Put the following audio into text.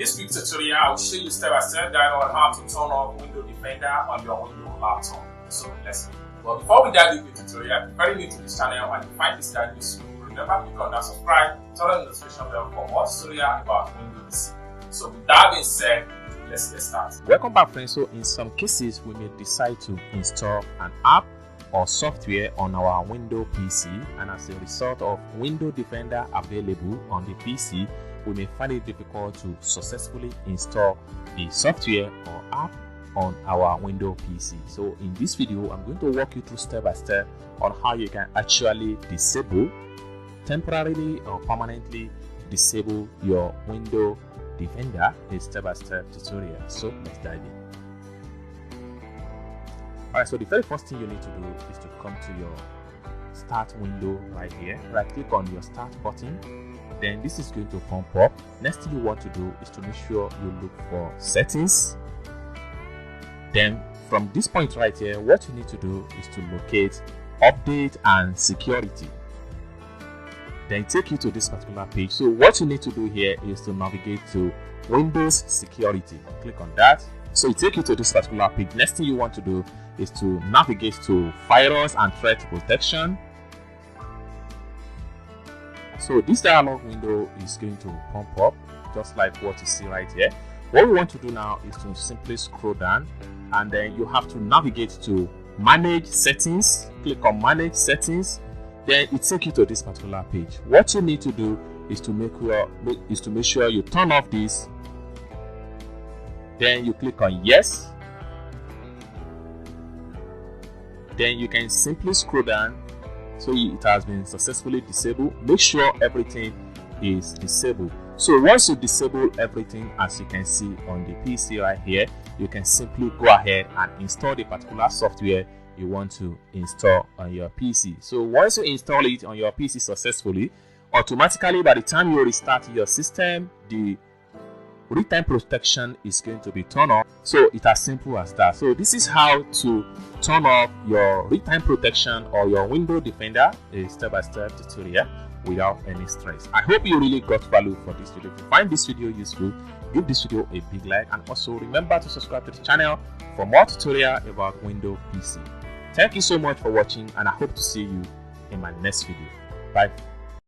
this quick tutorial, I will show you step-by-step guide on how to turn off Windows Defender on your Windows laptop. So let's go. But before we dive into the tutorial, if you're very new to this channel and you find this guide useful, remember to click on that subscribe, turn on the notification bell for more tutorial about Windows. So with that being said, let's get started. Welcome back, friends. So in some cases, we may decide to install an app or software on our Windows PC, and as a result of Windows Defender available on the PC, we may find it difficult to successfully install the software or app on our Windows PC. So in this video, I'm going to walk you through step by step on how you can actually disable, temporarily or permanently disable your Windows Defender, a step-by-step tutorial. So let's dive in. Alright, so the very first thing you need to do is to come to your start window right here. Right click on your start button. Then this is going to pop up. Next thing you want to do is to make sure you look for settings. Then from this point right here, what you need to do is to locate update and security. Then take you to this particular page. So what you need to do here is to navigate to Windows Security. Click on that. So it takes you to this particular page. Next thing you want to do is to navigate to Virus and Threat Protection. So this dialog window is going to pop up just like what you see right here. What we want to do now is to simply scroll down, and then you have to navigate to Manage Settings. Click on Manage Settings. Then it takes you to this particular page. What you need to do is to make sure you turn off this. Then you click on Yes. Then you can simply scroll down. So it has been successfully disabled. Make sure everything is disabled. So once you disable everything, as you can see on the PC right here, you can simply go ahead and install the particular software you want to install on your PC. So once you install it on your PC successfully, automatically by the time you restart your system, the real-time protection is going to be turned off. So it's as simple as that. So this is how to turn off your real-time protection or your Windows Defender, a step-by-step tutorial without any stress. I hope you really got value for this video. If you find this video useful, give this video a big like, and also remember to subscribe to the channel for more tutorial about Windows PC. Thank you so much for watching, and I hope to see you in my next video. Bye.